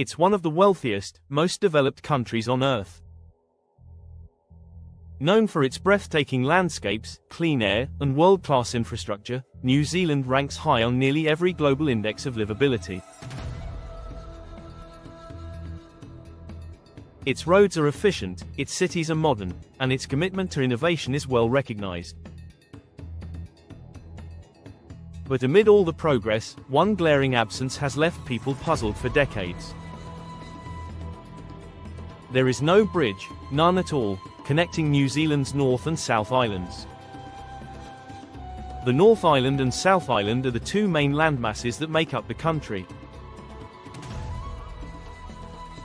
It's one of the wealthiest, most developed countries on Earth. Known for its breathtaking landscapes, clean air, and world-class infrastructure, New Zealand ranks high on nearly every global index of livability. Its roads are efficient, its cities are modern, and its commitment to innovation is well recognized. But amid all the progress, one glaring absence has left people puzzled for decades. There is no bridge, none at all, connecting New Zealand's North and South Islands. The North Island and South Island are the two main landmasses that make up the country.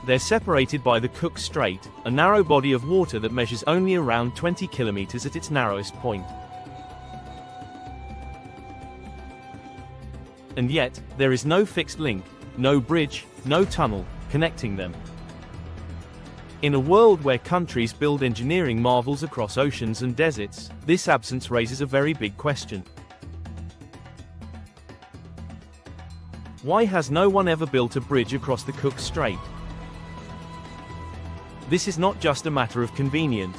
They're separated by the Cook Strait, a narrow body of water that measures only around 20 kilometers at its narrowest point. And yet, there is no fixed link, no bridge, no tunnel, connecting them. In a world where countries build engineering marvels across oceans and deserts, this absence raises a very big question. Why has no one ever built a bridge across the Cook Strait? This is not just a matter of convenience.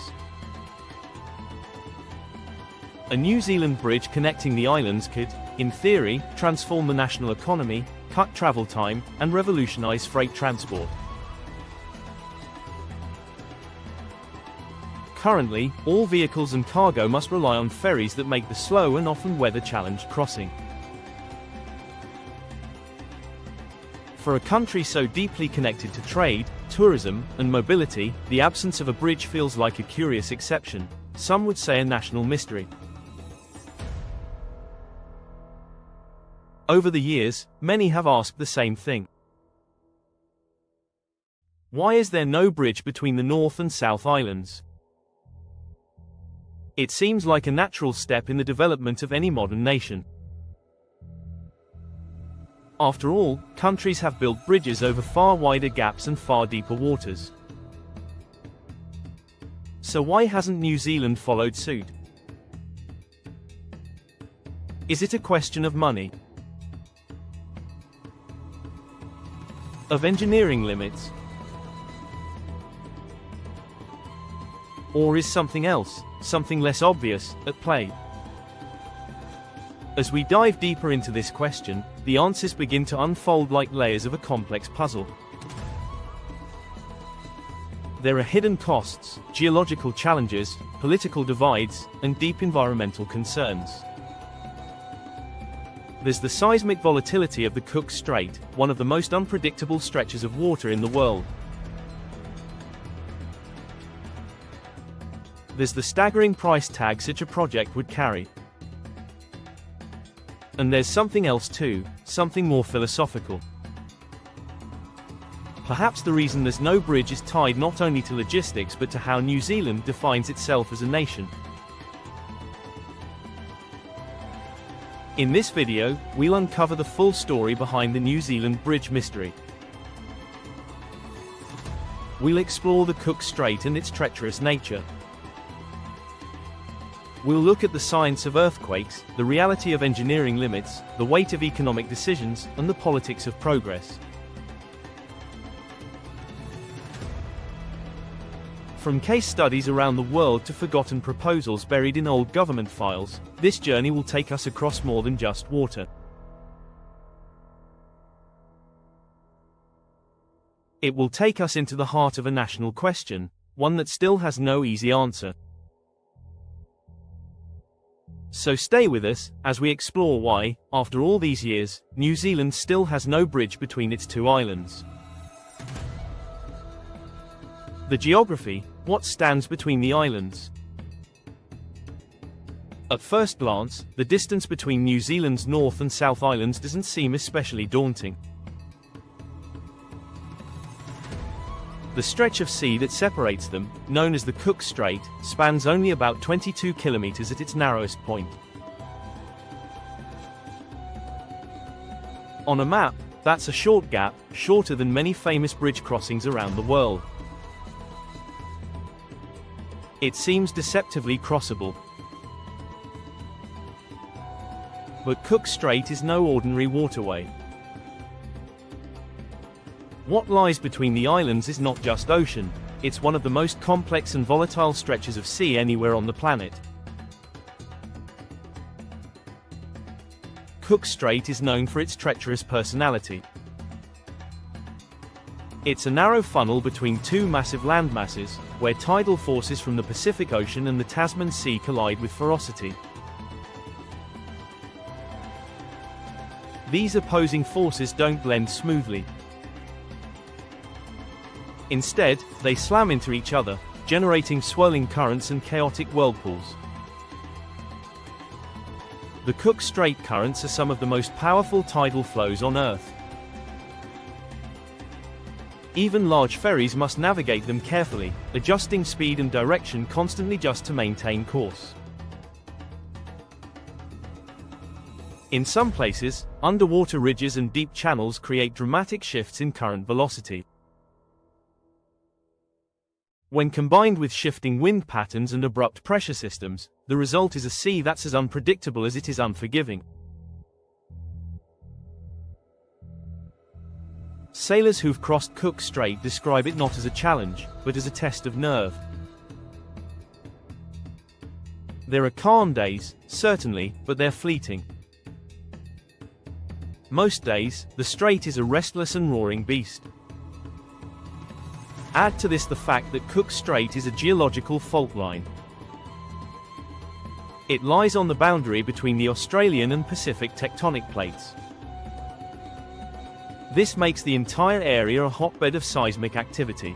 A New Zealand bridge connecting the islands could, in theory, transform the national economy, cut travel time, and revolutionize freight transport. Currently, all vehicles and cargo must rely on ferries that make the slow and often weather-challenged crossing. For a country so deeply connected to trade, tourism, and mobility, the absence of a bridge feels like a curious exception, some would say a national mystery. Over the years, many have asked the same thing. Why is there no bridge between the North and South Islands? It seems like a natural step in the development of any modern nation. After all, countries have built bridges over far wider gaps and far deeper waters. So why hasn't New Zealand followed suit? Is it a question of money? Of engineering limits? Or is something else, something less obvious, at play? As we dive deeper into this question, the answers begin to unfold like layers of a complex puzzle. There are hidden costs, geological challenges, political divides, and deep environmental concerns. There's the seismic volatility of the Cook Strait, one of the most unpredictable stretches of water in the world. There's the staggering price tag such a project would carry. And there's something else too, something more philosophical. Perhaps the reason there's no bridge is tied not only to logistics but to how New Zealand defines itself as a nation. In this video, we'll uncover the full story behind the New Zealand bridge mystery. We'll explore the Cook Strait and its treacherous nature. We'll look at the science of earthquakes, the reality of engineering limits, the weight of economic decisions, and the politics of progress. From case studies around the world to forgotten proposals buried in old government files, this journey will take us across more than just water. It will take us into the heart of a national question, one that still has no easy answer. So stay with us, as we explore why, after all these years, New Zealand still has no bridge between its two islands. The geography, what stands between the islands? At first glance, the distance between New Zealand's North and South Islands doesn't seem especially daunting. The stretch of sea that separates them, known as the Cook Strait, spans only about 22 kilometers at its narrowest point. On a map, that's a short gap, shorter than many famous bridge crossings around the world. It seems deceptively crossable. But Cook Strait is no ordinary waterway. What lies between the islands is not just ocean, it's one of the most complex and volatile stretches of sea anywhere on the planet. Cook Strait is known for its treacherous personality. It's a narrow funnel between two massive landmasses, where tidal forces from the Pacific Ocean and the Tasman Sea collide with ferocity. These opposing forces don't blend smoothly. Instead, they slam into each other, generating swirling currents and chaotic whirlpools. The Cook Strait currents are some of the most powerful tidal flows on Earth. Even large ferries must navigate them carefully, adjusting speed and direction constantly just to maintain course. In some places, underwater ridges and deep channels create dramatic shifts in current velocity. When combined with shifting wind patterns and abrupt pressure systems, the result is a sea that's as unpredictable as it is unforgiving. Sailors who've crossed Cook Strait describe it not as a challenge, but as a test of nerve. There are calm days, certainly, but they're fleeting. Most days, the strait is a restless and roaring beast. Add to this the fact that Cook Strait is a geological fault line. It lies on the boundary between the Australian and Pacific tectonic plates. This makes the entire area a hotbed of seismic activity.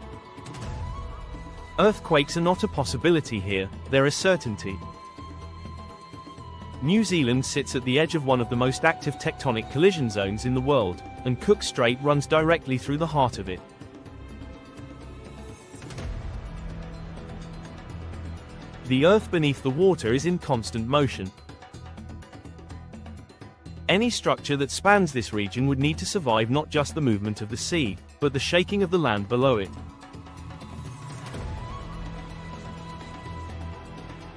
Earthquakes are not a possibility here, they're a certainty. New Zealand sits at the edge of one of the most active tectonic collision zones in the world, and Cook Strait runs directly through the heart of it. The Earth beneath the water is in constant motion. Any structure that spans this region would need to survive not just the movement of the sea, but the shaking of the land below it.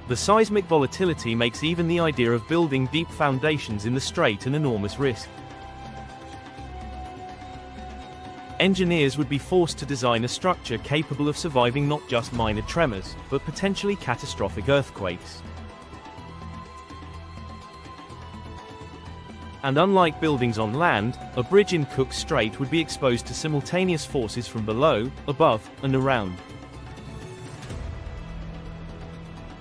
The seismic volatility makes even the idea of building deep foundations in the strait an enormous risk. Engineers would be forced to design a structure capable of surviving not just minor tremors, but potentially catastrophic earthquakes. And unlike buildings on land, a bridge in Cook Strait would be exposed to simultaneous forces from below, above, and around.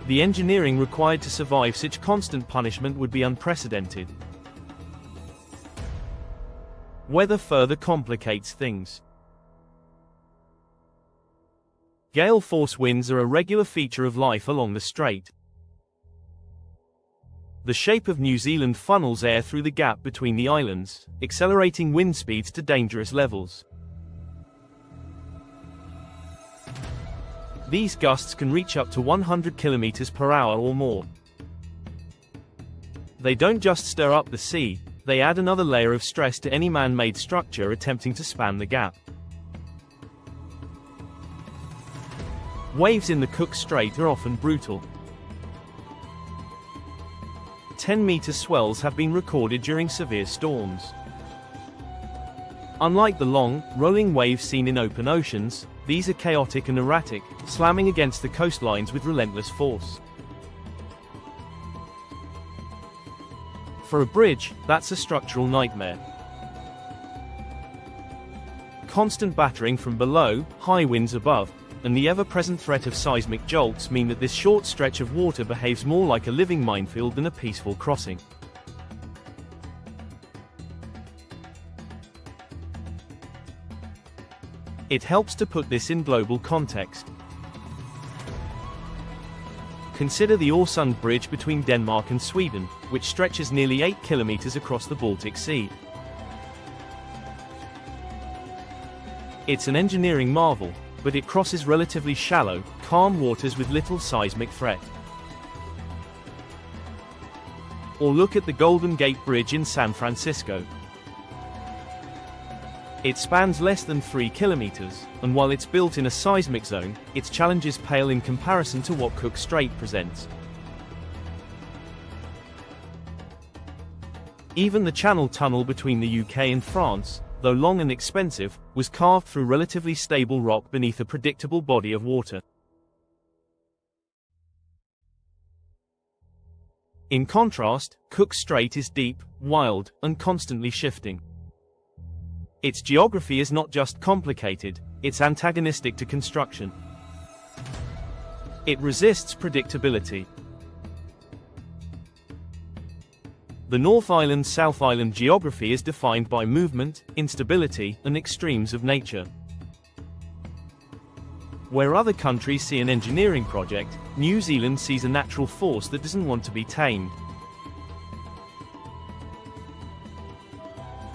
The engineering required to survive such constant punishment would be unprecedented. Weather further complicates things. Gale force winds are a regular feature of life along the strait. The shape of New Zealand funnels air through the gap between the islands, accelerating wind speeds to dangerous levels. These gusts can reach up to 100 km per hour or more. They don't just stir up the sea, they add another layer of stress to any man-made structure attempting to span the gap. Waves in the Cook Strait are often brutal. 10-meter swells have been recorded during severe storms. Unlike the long, rolling waves seen in open oceans, these are chaotic and erratic, slamming against the coastlines with relentless force. For a bridge, that's a structural nightmare. Constant battering from below, high winds above, and the ever-present threat of seismic jolts mean that this short stretch of water behaves more like a living minefield than a peaceful crossing. It helps to put this in global context. Consider the Øresund Bridge between Denmark and Sweden, which stretches nearly 8 kilometers across the Baltic Sea. It's an engineering marvel, but it crosses relatively shallow, calm waters with little seismic threat. Or look at the Golden Gate Bridge in San Francisco. It spans less than 3 kilometers, and while it's built in a seismic zone, its challenges pale in comparison to what Cook Strait presents. Even the Channel Tunnel between the UK and France, though long and expensive, was carved through relatively stable rock beneath a predictable body of water. In contrast, Cook Strait is deep, wild, and constantly shifting. Its geography is not just complicated, it's antagonistic to construction. It resists predictability. The North Island-South Island geography is defined by movement, instability, and extremes of nature. Where other countries see an engineering project, New Zealand sees a natural force that doesn't want to be tamed.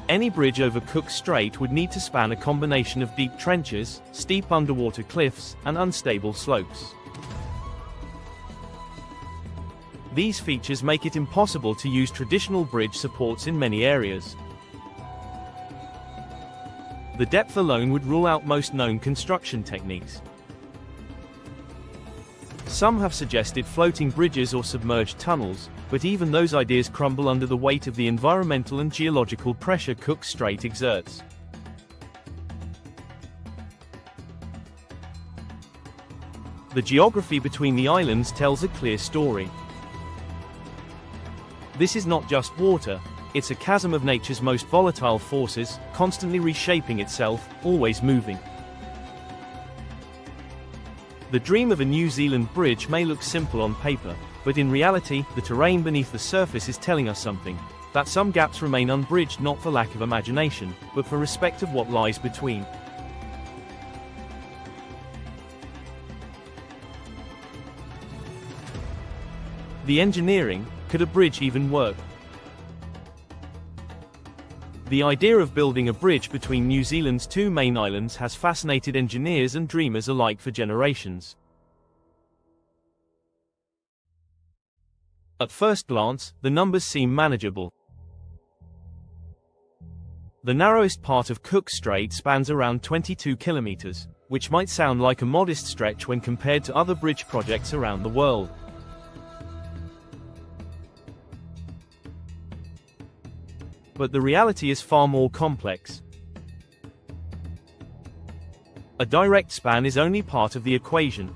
Any bridge over Cook Strait would need to span a combination of deep trenches, steep underwater cliffs, and unstable slopes. These features make it impossible to use traditional bridge supports in many areas. The depth alone would rule out most known construction techniques. Some have suggested floating bridges or submerged tunnels, but even those ideas crumble under the weight of the environmental and geological pressure Cook Strait exerts. The geography between the islands tells a clear story. This is not just water, it's a chasm of nature's most volatile forces, constantly reshaping itself, always moving. The dream of a New Zealand bridge may look simple on paper, but in reality, the terrain beneath the surface is telling us something, that some gaps remain unbridged not for lack of imagination, but for respect of what lies between. The engineering, could a bridge even work? The idea of building a bridge between New Zealand's two main islands has fascinated engineers and dreamers alike for generations. At first glance, the numbers seem manageable. The narrowest part of Cook Strait spans around 22 kilometers, which might sound like a modest stretch when compared to other bridge projects around the world. But the reality is far more complex. A direct span is only part of the equation.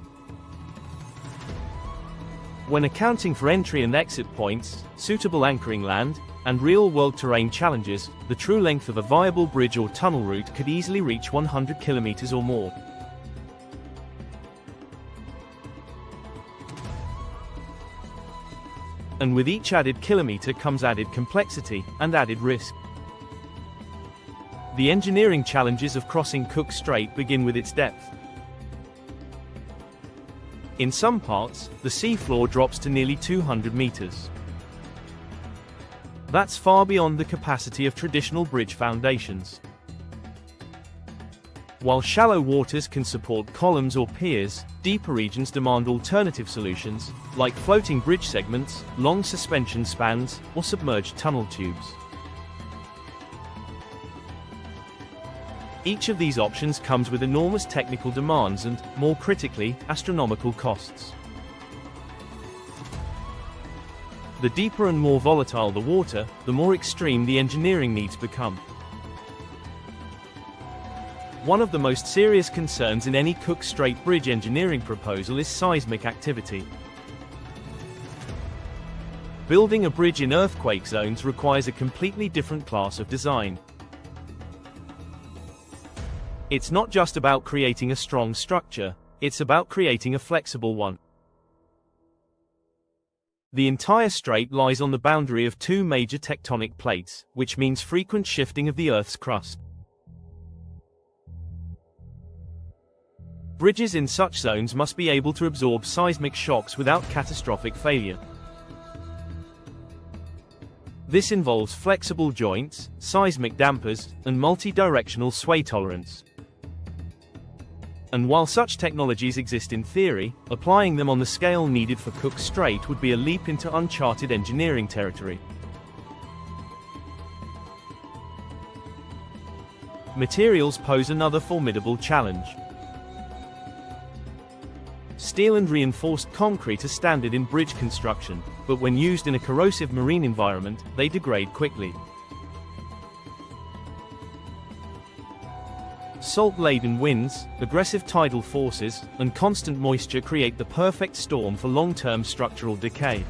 When accounting for entry and exit points, suitable anchoring land, and real-world terrain challenges, the true length of a viable bridge or tunnel route could easily reach 100 kilometers or more. And with each added kilometer comes added complexity and added risk. The engineering challenges of crossing Cook Strait begin with its depth. In some parts, the seafloor drops to nearly 200 meters. That's far beyond the capacity of traditional bridge foundations. While shallow waters can support columns or piers, deeper regions demand alternative solutions, like floating bridge segments, long suspension spans, or submerged tunnel tubes. Each of these options comes with enormous technical demands and, more critically, astronomical costs. The deeper and more volatile the water, the more extreme the engineering needs become. One of the most serious concerns in any Cook Strait bridge engineering proposal is seismic activity. Building a bridge in earthquake zones requires a completely different class of design. It's not just about creating a strong structure, it's about creating a flexible one. The entire strait lies on the boundary of two major tectonic plates, which means frequent shifting of the Earth's crust. Bridges in such zones must be able to absorb seismic shocks without catastrophic failure. This involves flexible joints, seismic dampers, and multi-directional sway tolerance. And while such technologies exist in theory, applying them on the scale needed for Cook Strait would be a leap into uncharted engineering territory. Materials pose another formidable challenge. Steel and reinforced concrete are standard in bridge construction, but when used in a corrosive marine environment, they degrade quickly. Salt-laden winds, aggressive tidal forces, and constant moisture create the perfect storm for long-term structural decay.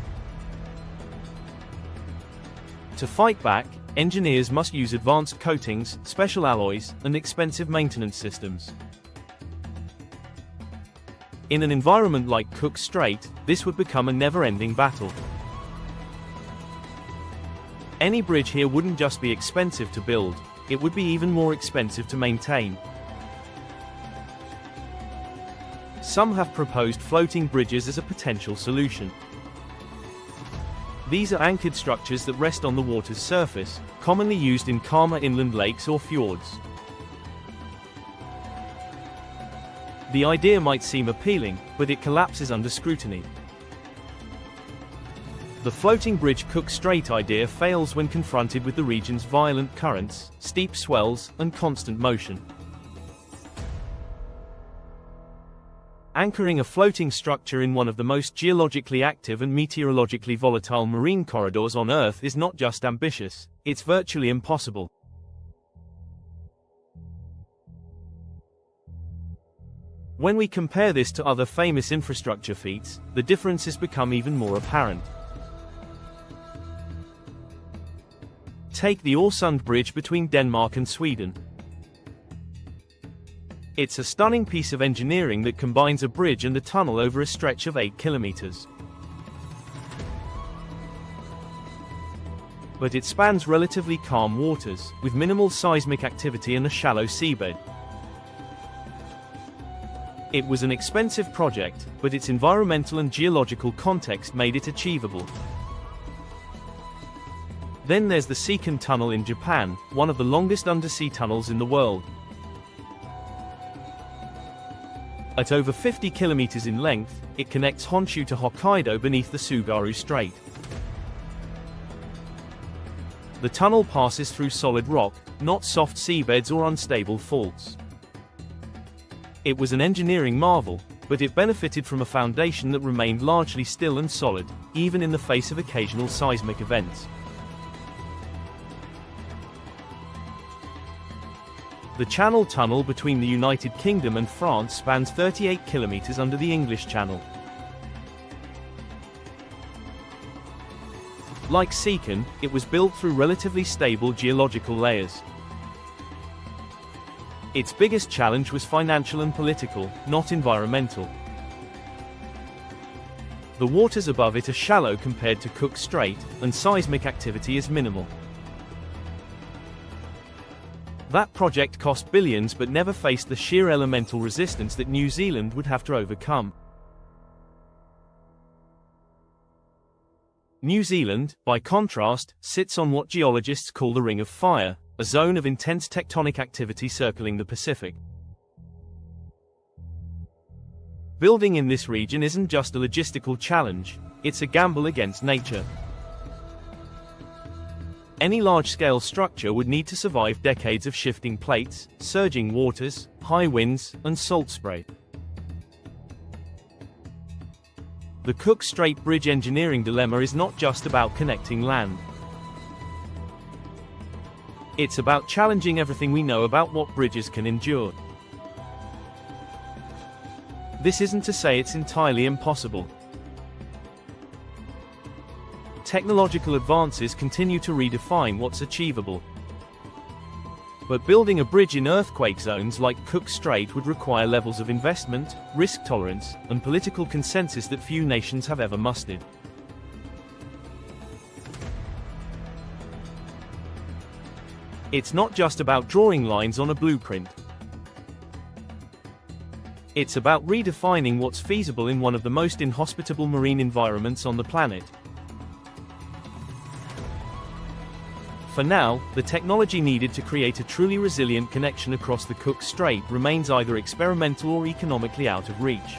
To fight back, engineers must use advanced coatings, special alloys, and expensive maintenance systems. In an environment like Cook Strait, this would become a never-ending battle. Any bridge here wouldn't just be expensive to build, it would be even more expensive to maintain. Some have proposed floating bridges as a potential solution. These are anchored structures that rest on the water's surface, commonly used in calmer inland lakes or fjords. The idea might seem appealing, but it collapses under scrutiny. The floating bridge Cook Strait idea fails when confronted with the region's violent currents, steep swells, and constant motion. Anchoring a floating structure in one of the most geologically active and meteorologically volatile marine corridors on Earth is not just ambitious, it's virtually impossible. When we compare this to other famous infrastructure feats, the differences become even more apparent. Take the Øresund Bridge between Denmark and Sweden. It's a stunning piece of engineering that combines a bridge and a tunnel over a stretch of 8 kilometers. But it spans relatively calm waters, with minimal seismic activity and a shallow seabed. It was an expensive project, but its environmental and geological context made it achievable. Then there's the Seikan Tunnel in Japan, one of the longest undersea tunnels in the world. At over 50 kilometers in length, it connects Honshu to Hokkaido beneath the Tsugaru Strait. The tunnel passes through solid rock, not soft seabeds or unstable faults. It was an engineering marvel, but it benefited from a foundation that remained largely still and solid, even in the face of occasional seismic events. The Channel Tunnel between the United Kingdom and France spans 38 kilometers under the English Channel. Like Seikan, it was built through relatively stable geological layers. Its biggest challenge was financial and political, not environmental. The waters above it are shallow compared to Cook Strait, and seismic activity is minimal. That project cost billions but never faced the sheer elemental resistance that New Zealand would have to overcome. New Zealand, by contrast, sits on what geologists call the Ring of Fire, a zone of intense tectonic activity circling the Pacific. Building in this region isn't just a logistical challenge, it's a gamble against nature. Any large-scale structure would need to survive decades of shifting plates, surging waters, high winds, and salt spray. The Cook Strait Bridge engineering dilemma is not just about connecting land. It's about challenging everything we know about what bridges can endure. This isn't to say it's entirely impossible. Technological advances continue to redefine what's achievable. But building a bridge in earthquake zones like Cook Strait would require levels of investment, risk tolerance, and political consensus that few nations have ever mustered. It's not just about drawing lines on a blueprint. It's about redefining what's feasible in one of the most inhospitable marine environments on the planet. For now, the technology needed to create a truly resilient connection across the Cook Strait remains either experimental or economically out of reach.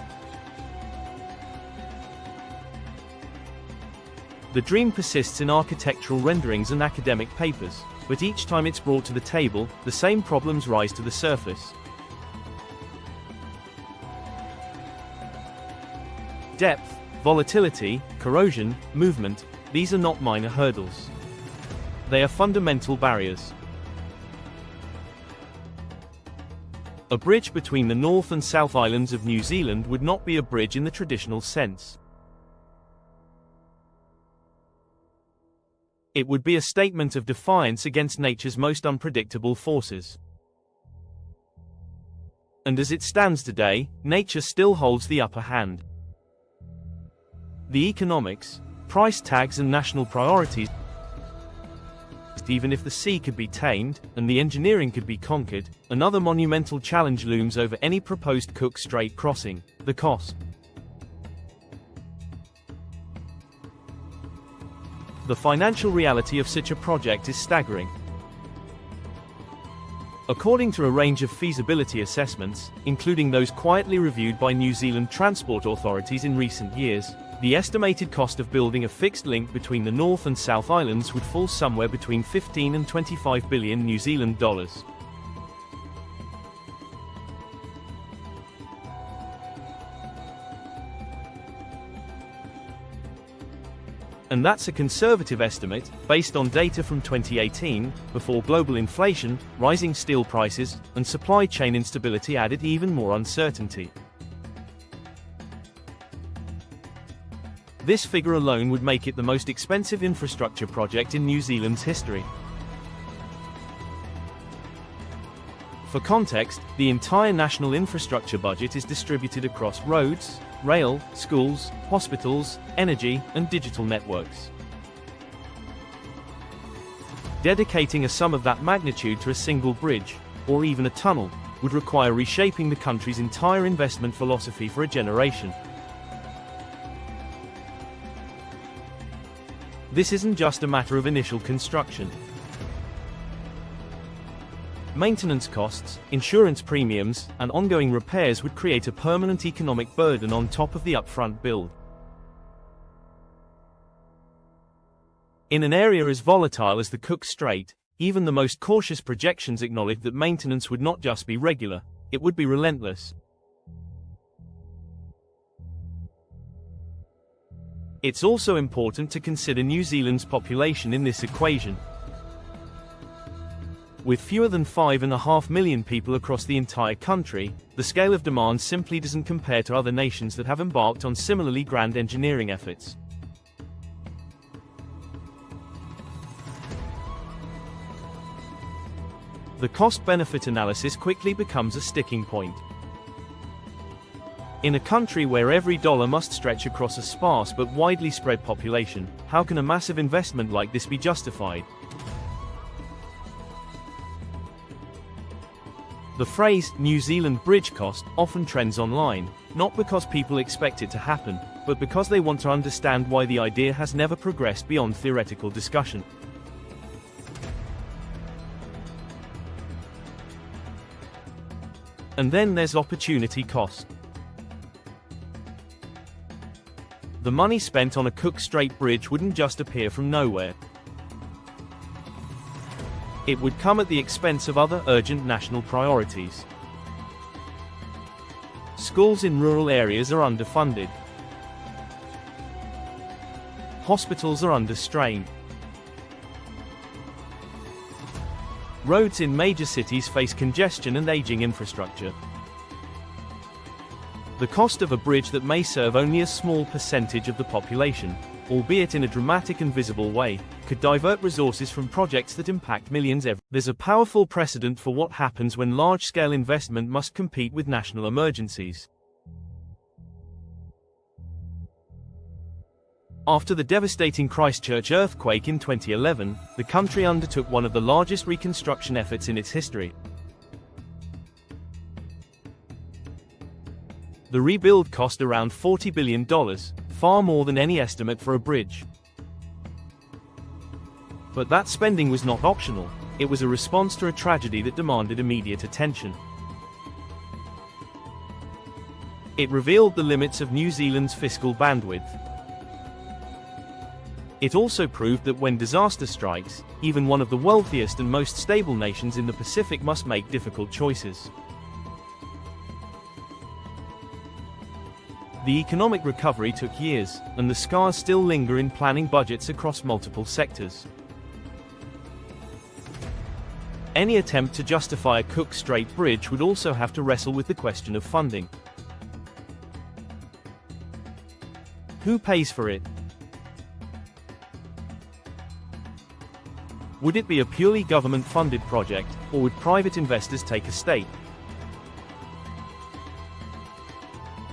The dream persists in architectural renderings and academic papers, but each time it's brought to the table, the same problems rise to the surface. Depth, volatility, corrosion, movement, these are not minor hurdles. They are fundamental barriers. A bridge between the North and South Islands of New Zealand would not be a bridge in the traditional sense. It would be a statement of defiance against nature's most unpredictable forces. And as it stands today, nature still holds the upper hand. The economics, price tags and national priorities, even if the sea could be tamed, and the engineering could be conquered, another monumental challenge looms over any proposed Cook Strait crossing: the cost. The financial reality of such a project is staggering. According to a range of feasibility assessments, including those quietly reviewed by New Zealand transport authorities in recent years, the estimated cost of building a fixed link between the North and South Islands would fall somewhere between 15 and 25 billion New Zealand dollars. And that's a conservative estimate, based on data from 2018, before global inflation, rising steel prices, and supply chain instability added even more uncertainty. This figure alone would make it the most expensive infrastructure project in New Zealand's history. For context, the entire national infrastructure budget is distributed across roads, rail, schools, hospitals, energy, and digital networks. Dedicating a sum of that magnitude to a single bridge, or even a tunnel, would require reshaping the country's entire investment philosophy for a generation. This isn't just a matter of initial construction. Maintenance costs, insurance premiums, and ongoing repairs would create a permanent economic burden on top of the upfront build. In an area as volatile as the Cook Strait, even the most cautious projections acknowledge that maintenance would not just be regular, it would be relentless. It's also important to consider New Zealand's population in this equation. With fewer than 5.5 million people across the entire country, the scale of demand simply doesn't compare to other nations that have embarked on similarly grand engineering efforts. The cost-benefit analysis quickly becomes a sticking point. In a country where every dollar must stretch across a sparse but widely spread population, how can a massive investment like this be justified? The phrase, New Zealand bridge cost, often trends online, not because people expect it to happen, but because they want to understand why the idea has never progressed beyond theoretical discussion. And then there's opportunity cost. The money spent on a Cook Strait bridge wouldn't just appear from nowhere. It would come at the expense of other urgent national priorities. Schools in rural areas are underfunded. Hospitals are under strain. Roads in major cities face congestion and aging infrastructure. The cost of a bridge that may serve only a small percentage of the population, albeit in a dramatic and visible way, could divert resources from projects that impact millions every. There's a powerful precedent for what happens when large-scale investment must compete with national emergencies. After the devastating Christchurch earthquake in 2011, the country undertook one of the largest reconstruction efforts in its history. The rebuild cost around $40 billion, far more than any estimate for a bridge. But that spending was not optional, it was a response to a tragedy that demanded immediate attention. It revealed the limits of New Zealand's fiscal bandwidth. It also proved that when disaster strikes, even one of the wealthiest and most stable nations in the Pacific must make difficult choices. The economic recovery took years, and the scars still linger in planning budgets across multiple sectors. Any attempt to justify a Cook Strait bridge would also have to wrestle with the question of funding. Who pays for it? Would it be a purely government-funded project, or would private investors take a stake?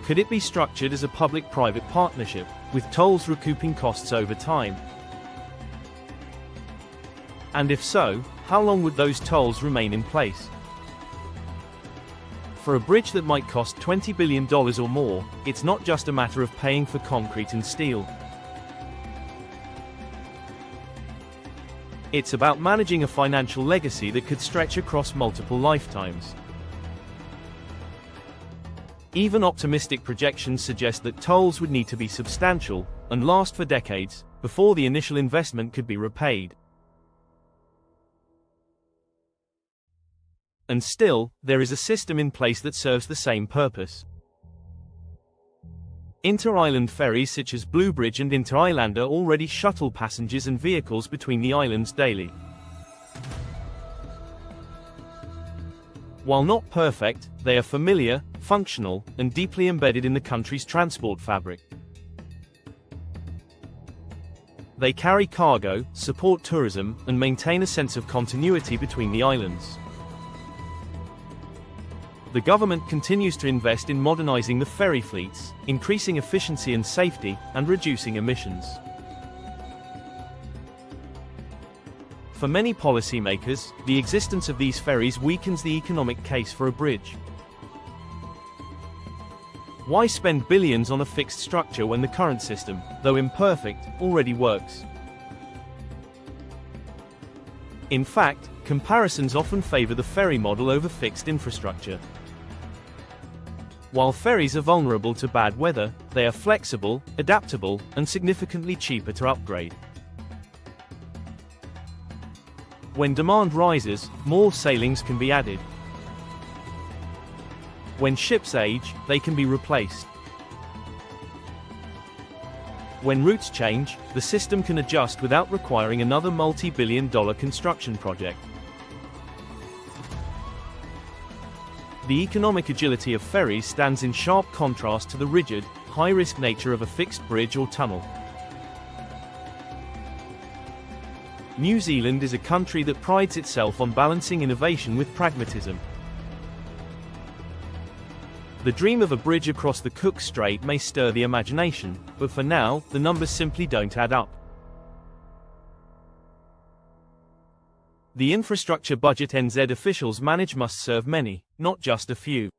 Could it be structured as a public-private partnership, with tolls recouping costs over time? And if so, how long would those tolls remain in place? For a bridge that might cost $20 billion or more, it's not just a matter of paying for concrete and steel. It's about managing a financial legacy that could stretch across multiple lifetimes. Even optimistic projections suggest that tolls would need to be substantial, and last for decades, before the initial investment could be repaid. And still, there is a system in place that serves the same purpose. InterIsland ferries such as Bluebridge and InterIslander already shuttle passengers and vehicles between the islands daily. While not perfect, they are familiar, functional, and deeply embedded in the country's transport fabric. They carry cargo, support tourism, and maintain a sense of continuity between the islands. The government continues to invest in modernizing the ferry fleets, increasing efficiency and safety, and reducing emissions. For many policymakers, the existence of these ferries weakens the economic case for a bridge. Why spend billions on a fixed structure when the current system, though imperfect, already works? In fact, comparisons often favor the ferry model over fixed infrastructure. While ferries are vulnerable to bad weather, they are flexible, adaptable, and significantly cheaper to upgrade. When demand rises, more sailings can be added. When ships age, they can be replaced. When routes change, the system can adjust without requiring another multi-billion-dollar construction project. The economic agility of ferries stands in sharp contrast to the rigid, high-risk nature of a fixed bridge or tunnel. New Zealand is a country that prides itself on balancing innovation with pragmatism. The dream of a bridge across the Cook Strait may stir the imagination, but for now, the numbers simply don't add up. The infrastructure budget NZ officials manage must serve many, not just a few.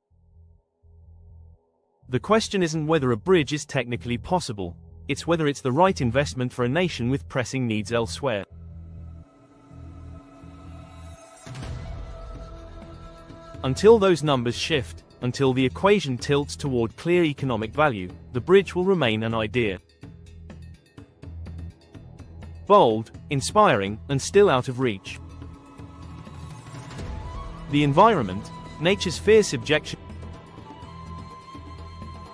The question isn't whether a bridge is technically possible, it's whether it's the right investment for a nation with pressing needs elsewhere. Until those numbers shift, until the equation tilts toward clear economic value, the bridge will remain an idea. Bold, inspiring, and still out of reach. The environment, nature's fierce objection.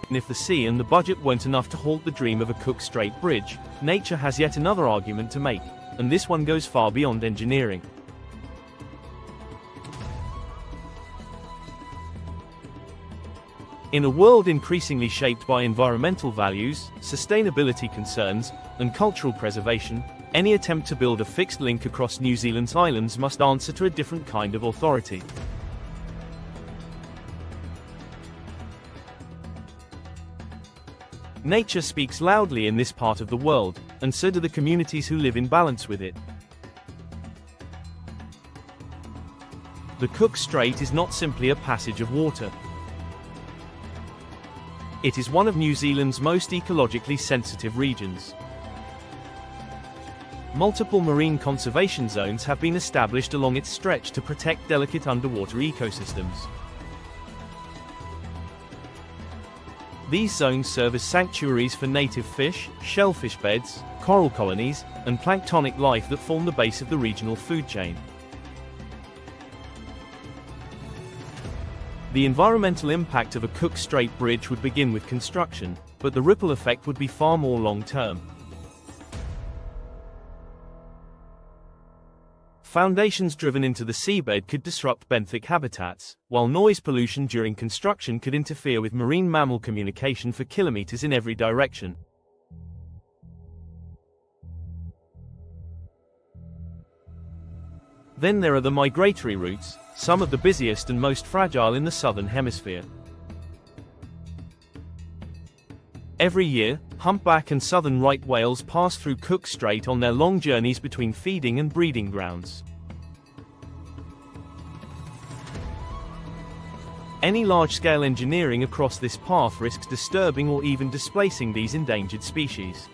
And if the sea and the budget weren't enough to halt the dream of a Cook Strait bridge, nature has yet another argument to make, and this one goes far beyond engineering. In a world increasingly shaped by environmental values, sustainability concerns, and cultural preservation, any attempt to build a fixed link across New Zealand's islands must answer to a different kind of authority. Nature speaks loudly in this part of the world, and so do the communities who live in balance with it. The Cook Strait is not simply a passage of water. It is one of New Zealand's most ecologically sensitive regions. Multiple marine conservation zones have been established along its stretch to protect delicate underwater ecosystems. These zones serve as sanctuaries for native fish, shellfish beds, coral colonies, and planktonic life that form the base of the regional food chain. The environmental impact of a Cook Strait bridge would begin with construction, but the ripple effect would be far more long-term. Foundations driven into the seabed could disrupt benthic habitats, while noise pollution during construction could interfere with marine mammal communication for kilometers in every direction. Then there are the migratory routes, some of the busiest and most fragile in the southern hemisphere. Every year, humpback and southern right whales pass through Cook Strait on their long journeys between feeding and breeding grounds. Any large-scale engineering across this path risks disturbing or even displacing these endangered species.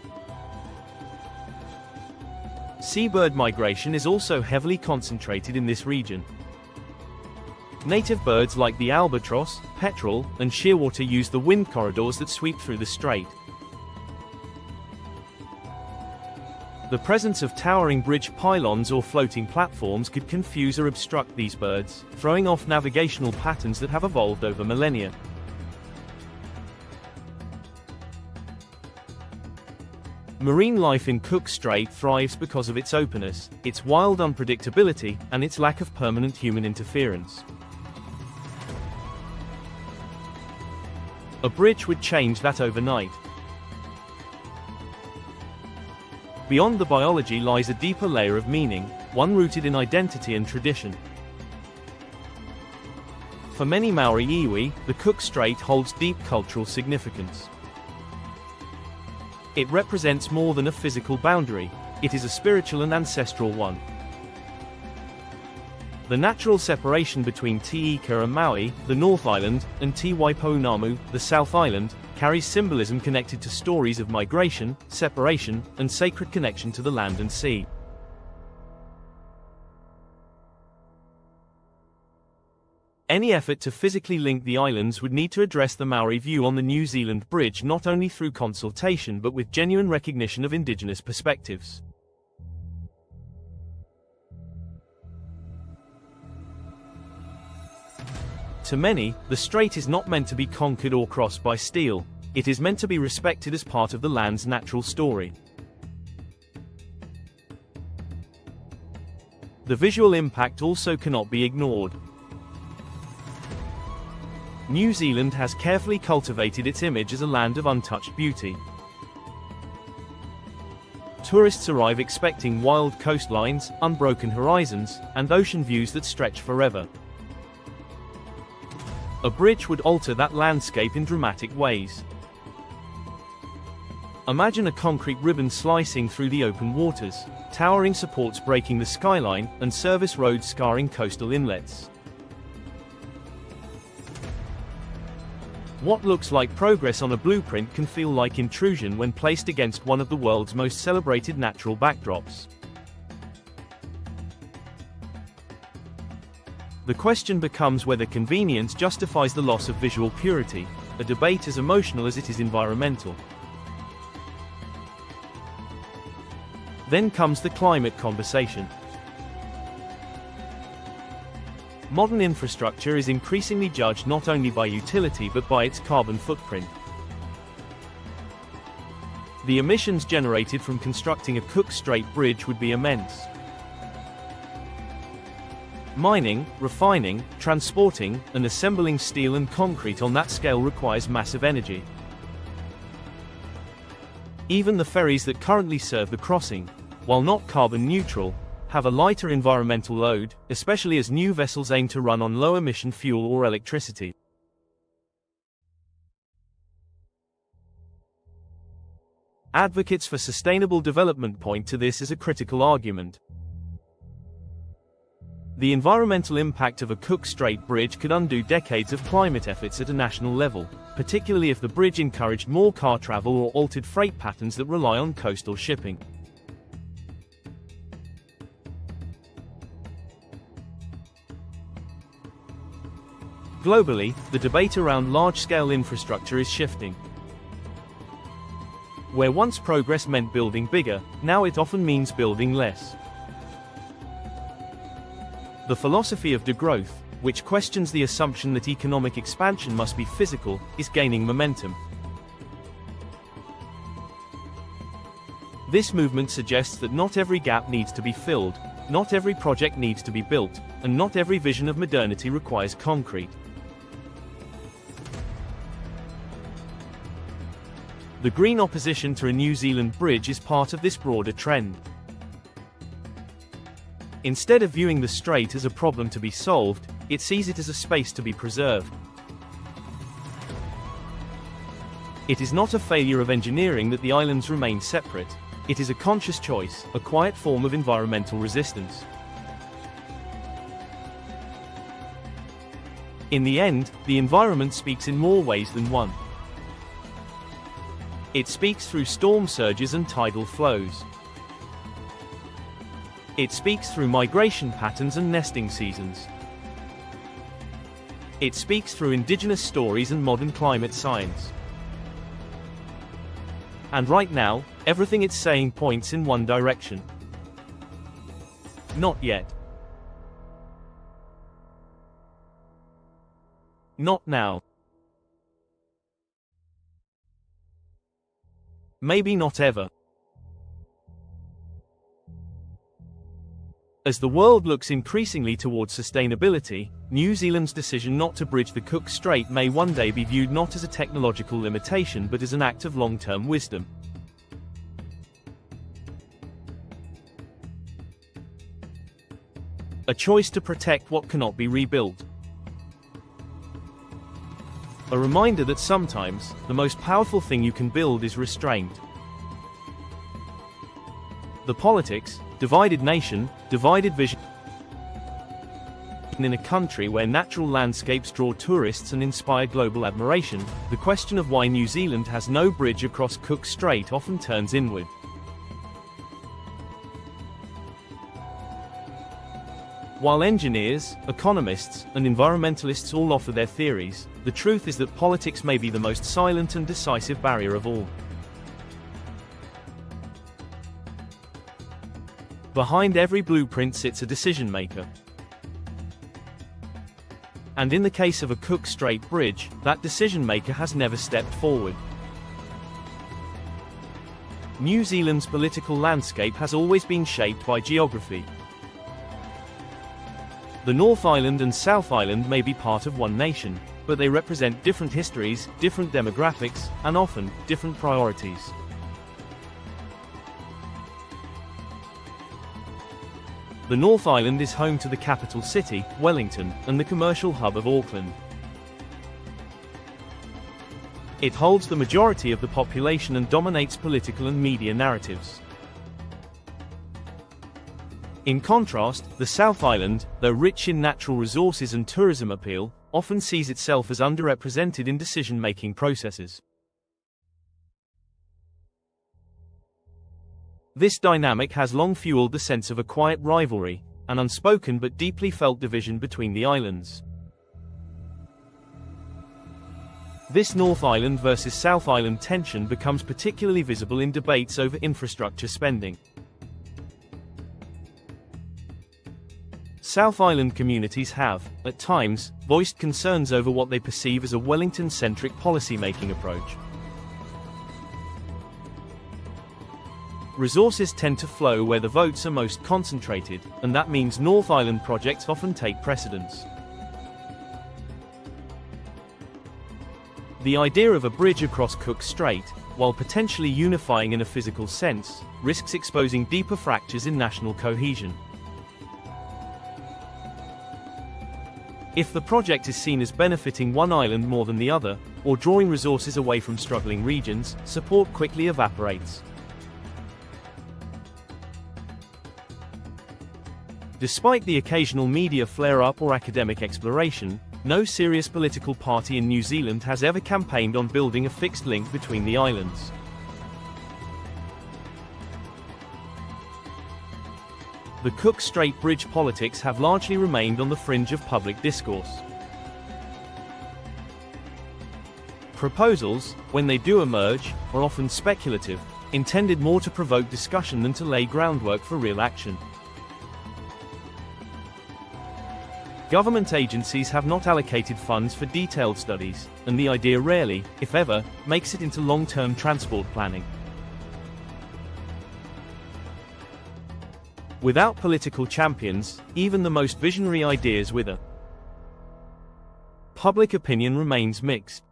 Seabird migration is also heavily concentrated in this region. Native birds like the albatross, petrel, and shearwater use the wind corridors that sweep through the strait. The presence of towering bridge pylons or floating platforms could confuse or obstruct these birds, throwing off navigational patterns that have evolved over millennia. Marine life in Cook Strait thrives because of its openness, its wild unpredictability, and its lack of permanent human interference. A bridge would change that overnight. Beyond the biology lies a deeper layer of meaning, one rooted in identity and tradition. For many Māori iwi, the Cook Strait holds deep cultural significance. It represents more than a physical boundary, it is a spiritual and ancestral one. The natural separation between Te Ika and Maui, the North Island, and Te Waiponamu, the South Island, carries symbolism connected to stories of migration, separation, and sacred connection to the land and sea. Any effort to physically link the islands would need to address the Maori view on the New Zealand Bridge not only through consultation but with genuine recognition of indigenous perspectives. To many, the strait is not meant to be conquered or crossed by steel, it is meant to be respected as part of the land's natural story. The visual impact also cannot be ignored. New Zealand has carefully cultivated its image as a land of untouched beauty. Tourists arrive expecting wild coastlines, unbroken horizons, and ocean views that stretch forever. A bridge would alter that landscape in dramatic ways. Imagine a concrete ribbon slicing through the open waters, towering supports breaking the skyline, and service roads scarring coastal inlets. What looks like progress on a blueprint can feel like intrusion when placed against one of the world's most celebrated natural backdrops. The question becomes whether convenience justifies the loss of visual purity, a debate as emotional as it is environmental. Then comes the climate conversation. Modern infrastructure is increasingly judged not only by utility but by its carbon footprint. The emissions generated from constructing a Cook Strait bridge would be immense. Mining, refining, transporting, and assembling steel and concrete on that scale requires massive energy. Even the ferries that currently serve the crossing, while not carbon neutral, have a lighter environmental load, especially as new vessels aim to run on low-emission fuel or electricity. Advocates for sustainable development point to this as a critical argument. The environmental impact of a Cook Strait bridge could undo decades of climate efforts at a national level, particularly if the bridge encouraged more car travel or altered freight patterns that rely on coastal shipping. Globally, the debate around large-scale infrastructure is shifting. Where once progress meant building bigger, now it often means building less. The philosophy of degrowth, which questions the assumption that economic expansion must be physical, is gaining momentum. This movement suggests that not every gap needs to be filled, not every project needs to be built, and not every vision of modernity requires concrete. The green opposition to a New Zealand bridge is part of this broader trend. Instead of viewing the strait as a problem to be solved, it sees it as a space to be preserved. It is not a failure of engineering that the islands remain separate. It is a conscious choice, a quiet form of environmental resistance. In the end, the environment speaks in more ways than one. It speaks through storm surges and tidal flows. It speaks through migration patterns and nesting seasons. It speaks through indigenous stories and modern climate science. And right now, everything it's saying points in one direction. Not yet. Not now. Maybe not ever. As the world looks increasingly towards sustainability, New Zealand's decision not to bridge the Cook Strait may one day be viewed not as a technological limitation but as an act of long-term wisdom. A choice to protect what cannot be rebuilt. A reminder that sometimes, the most powerful thing you can build is restraint. The politics, divided nation, divided vision. In a country where natural landscapes draw tourists and inspire global admiration, the question of why New Zealand has no bridge across Cook Strait often turns inward. While engineers, economists, and environmentalists all offer their theories, the truth is that politics may be the most silent and decisive barrier of all. Behind every blueprint sits a decision maker. And in the case of a Cook Strait bridge, that decision maker has never stepped forward. New Zealand's political landscape has always been shaped by geography. The North Island and South Island may be part of one nation, but they represent different histories, different demographics, and often, different priorities. The North Island is home to the capital city, Wellington, and the commercial hub of Auckland. It holds the majority of the population and dominates political and media narratives. In contrast, the South Island, though rich in natural resources and tourism appeal, often sees itself as underrepresented in decision-making processes. This dynamic has long fueled the sense of a quiet rivalry, an unspoken but deeply felt division between the islands. This North Island versus South Island tension becomes particularly visible in debates over infrastructure spending. South Island communities have, at times, voiced concerns over what they perceive as a Wellington-centric policy-making approach. Resources tend to flow where the votes are most concentrated, and that means North Island projects often take precedence. The idea of a bridge across Cook Strait, while potentially unifying in a physical sense, risks exposing deeper fractures in national cohesion. If the project is seen as benefiting one island more than the other, or drawing resources away from struggling regions, support quickly evaporates. Despite the occasional media flare-up or academic exploration, no serious political party in New Zealand has ever campaigned on building a fixed link between the islands. The Cook Strait bridge politics have largely remained on the fringe of public discourse. Proposals, when they do emerge, are often speculative, intended more to provoke discussion than to lay groundwork for real action. Government agencies have not allocated funds for detailed studies, and the idea rarely, if ever, makes it into long-term transport planning. Without political champions, even the most visionary ideas wither. Public opinion remains mixed.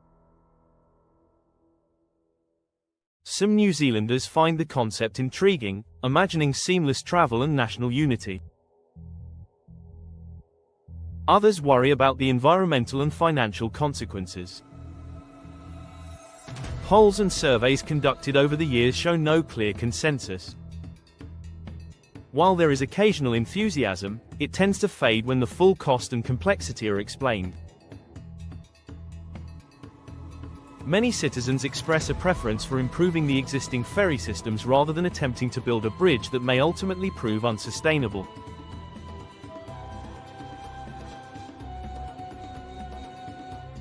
Some New Zealanders find the concept intriguing, imagining seamless travel and national unity. Others worry about the environmental and financial consequences. Polls and surveys conducted over the years show no clear consensus. While there is occasional enthusiasm, it tends to fade when the full cost and complexity are explained. Many citizens express a preference for improving the existing ferry systems rather than attempting to build a bridge that may ultimately prove unsustainable.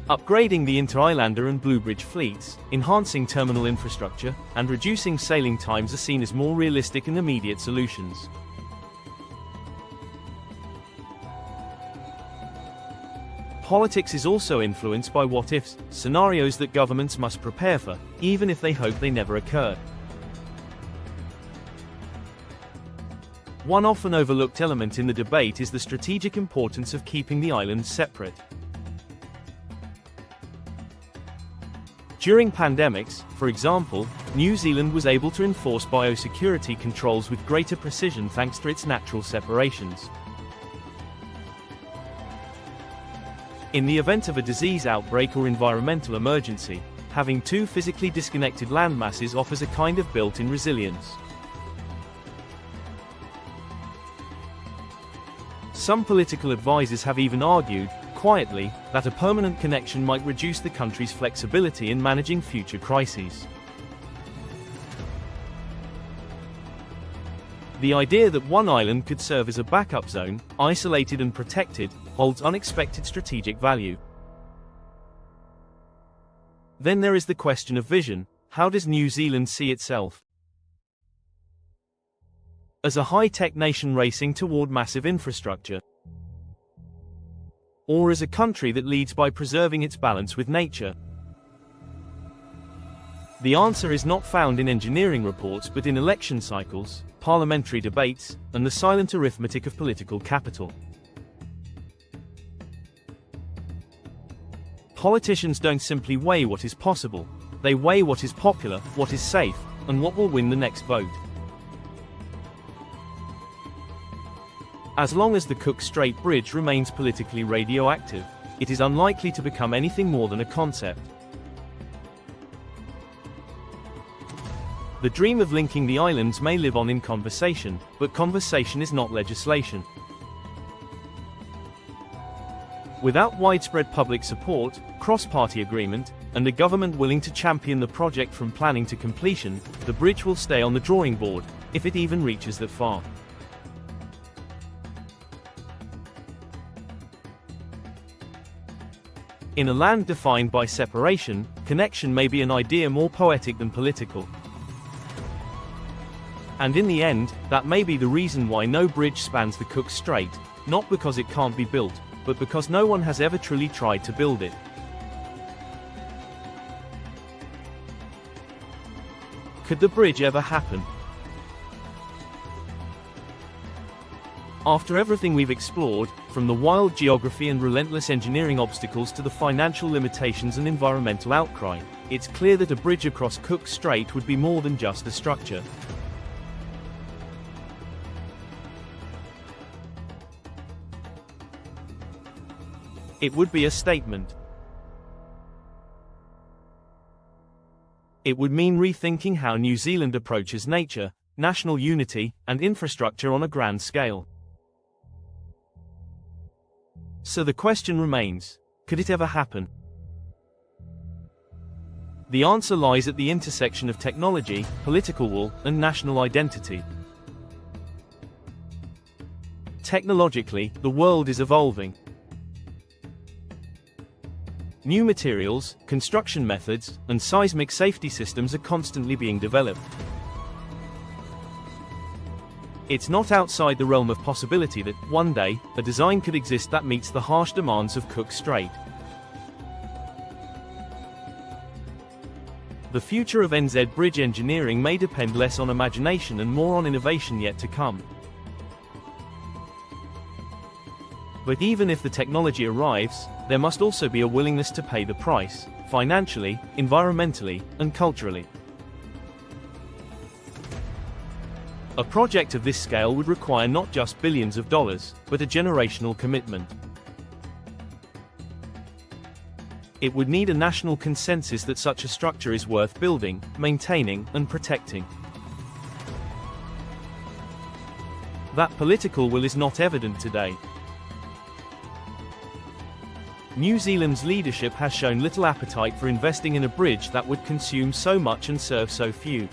Upgrading the InterIslander and Bluebridge fleets, enhancing terminal infrastructure, and reducing sailing times are seen as more realistic and immediate solutions. Politics is also influenced by what-ifs, scenarios that governments must prepare for, even if they hope they never occur. One often overlooked element in the debate is the strategic importance of keeping the islands separate. During pandemics, for example, New Zealand was able to enforce biosecurity controls with greater precision thanks to its natural separations. In the event of a disease outbreak or environmental emergency, having two physically disconnected landmasses offers a kind of built-in resilience. Some political advisors have even argued, quietly, that a permanent connection might reduce the country's flexibility in managing future crises. The idea that one island could serve as a backup zone, isolated and protected, holds unexpected strategic value. Then there is the question of vision. How does New Zealand see itself? As a high-tech nation racing toward massive infrastructure? Or as a country that leads by preserving its balance with nature? The answer is not found in engineering reports but in election cycles, parliamentary debates, and the silent arithmetic of political capital. Politicians don't simply weigh what is possible, they weigh what is popular, what is safe, and what will win the next vote. As long as the Cook Strait Bridge remains politically radioactive, it is unlikely to become anything more than a concept. The dream of linking the islands may live on in conversation, but conversation is not legislation. Without widespread public support, cross-party agreement, and a government willing to champion the project from planning to completion, the bridge will stay on the drawing board, if it even reaches that far. In a land defined by separation, connection may be an idea more poetic than political. And in the end, that may be the reason why no bridge spans the Cook Strait, not because it can't be built, but because no one has ever truly tried to build it. Could the bridge ever happen? After everything we've explored, from the wild geography and relentless engineering obstacles to the financial limitations and environmental outcry, it's clear that a bridge across Cook Strait would be more than just a structure. It would be a statement. It would mean rethinking how New Zealand approaches nature, national unity, and infrastructure on a grand scale. So the question remains, could it ever happen? The answer lies at the intersection of technology, political will, and national identity. Technologically, the world is evolving. New materials, construction methods, and seismic safety systems are constantly being developed. It's not outside the realm of possibility that, one day, a design could exist that meets the harsh demands of Cook Strait. The future of NZ bridge engineering may depend less on imagination and more on innovation yet to come. But even if the technology arrives, there must also be a willingness to pay the price, financially, environmentally, and culturally. A project of this scale would require not just billions of dollars, but a generational commitment. It would need a national consensus that such a structure is worth building, maintaining, and protecting. That political will is not evident today. New Zealand's leadership has shown little appetite for investing in a bridge that would consume so much and serve so few.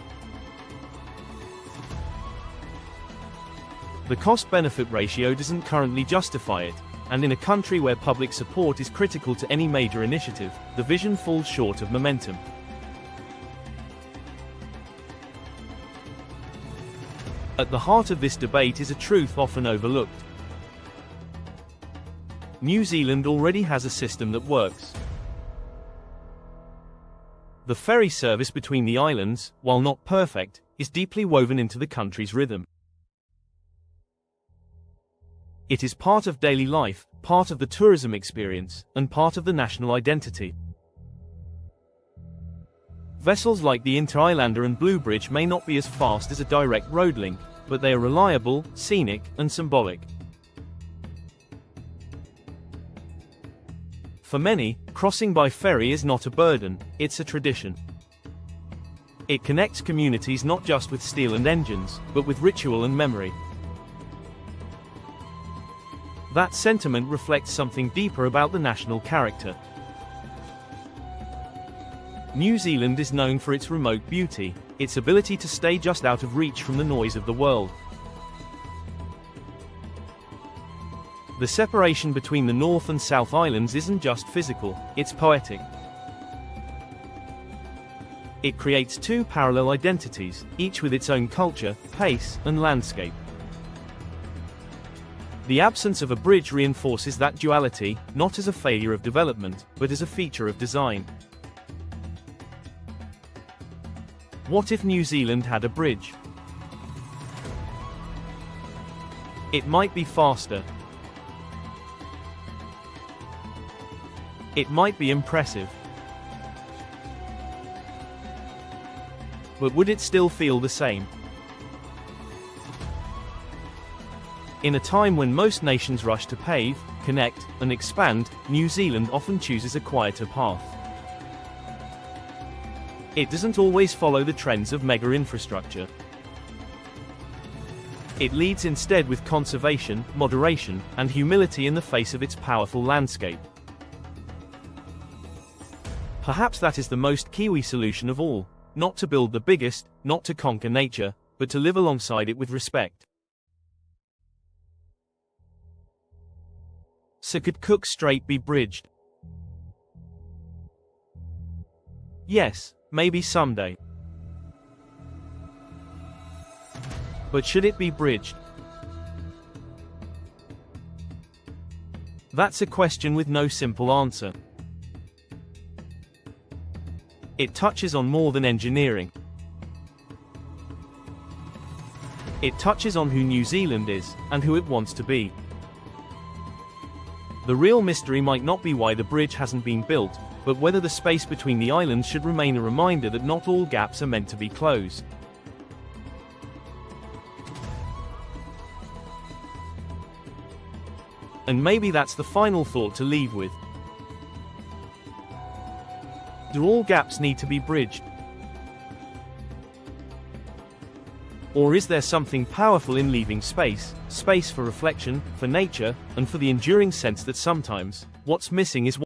The cost-benefit ratio doesn't currently justify it, and in a country where public support is critical to any major initiative, the vision falls short of momentum. At the heart of this debate is a truth often overlooked. New Zealand already has a system that works. The ferry service between the islands, while not perfect, is deeply woven into the country's rhythm. It is part of daily life, part of the tourism experience, and part of the national identity. Vessels like the InterIslander and Blue Bridge may not be as fast as a direct road link, but they are reliable, scenic, and symbolic. For many, crossing by ferry is not a burden, it's a tradition. It connects communities not just with steel and engines, but with ritual and memory. That sentiment reflects something deeper about the national character. New Zealand is known for its remote beauty, its ability to stay just out of reach from the noise of the world. The separation between the North and South Islands isn't just physical, it's poetic. It creates two parallel identities, each with its own culture, pace, and landscape. The absence of a bridge reinforces that duality, not as a failure of development, but as a feature of design. What if New Zealand had a bridge? It might be faster. It might be impressive. But would it still feel the same? In a time when most nations rush to pave, connect, and expand, New Zealand often chooses a quieter path. It doesn't always follow the trends of mega infrastructure. It leads instead with conservation, moderation, and humility in the face of its powerful landscape. Perhaps that is the most Kiwi solution of all, not to build the biggest, not to conquer nature, but to live alongside it with respect. So could Cook Strait be bridged? Yes, maybe someday. But should it be bridged? That's a question with no simple answer. It touches on more than engineering. It touches on who New Zealand is, and who it wants to be. The real mystery might not be why the bridge hasn't been built, but whether the space between the islands should remain a reminder that not all gaps are meant to be closed. And maybe that's the final thought to leave with. Do all gaps need to be bridged? Or is there something powerful in leaving space for reflection, for nature, and for the enduring sense that sometimes, what's missing is